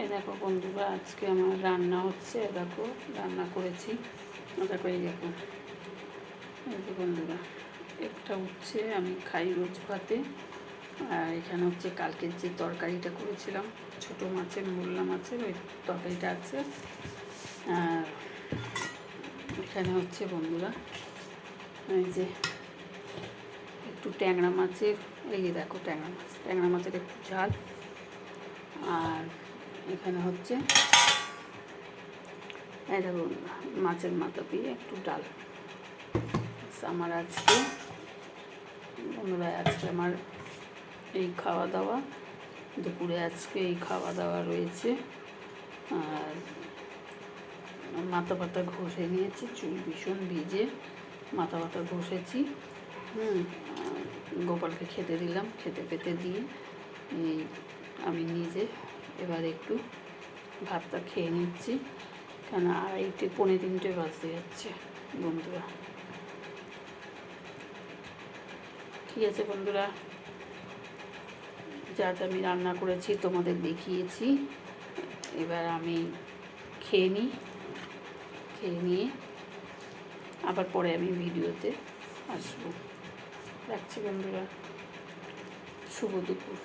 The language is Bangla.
এই দেখো বন্ধুরা, আজকে আমার রান্না হচ্ছে। দেখো রান্না করেছি। দেখো এই দেখো, এই যে বন্ধুরা, একটা উচ্ছে আমি খাই রোজ ভাতে। আর এখানে হচ্ছে কালকের যে তরকারিটা করেছিলাম, ছোটো মাছের, মোল্লা মাছের, ওই তরকারিটা আছে। আর এখানে হচ্ছে বন্ধুরা, এই যে একটু ট্যাংরা মাছের, এই যে দেখো ট্যাংরা মাছের একটু ঝাল। আর এখানে হচ্ছে এটা মাছের মাথা দিয়ে একটু ডাল। আমার আজকে বন্ধুরা, আজকে আমার এই খাওয়া দাওয়া, দুপুরে আজকে এই খাওয়া দাওয়া রয়েছে। আর মাথা ব্যথা ঘষে নিয়েছি, চুল ভীষণ ভিজে মাথা ব্যথা ঘষেছি। গোপালকে খেতে দিলাম, খেতে পেতে দিয়ে এই আমি নিজে এবার একটু ভাতটা খেয়ে নিচ্ছি, কেন 2:30 পৌনে 3টে বাজতে যাচ্ছে বন্ধুরা। ঠিক আছে বন্ধুরা, যা যা আমি রান্না করেছি তোমাদের দেখিয়েছি। এবার আমি খেয়ে নিয়ে আবার পরে আমি ভিডিওতে আসবো। রাখছি বন্ধুরা, শুভ দুপুর।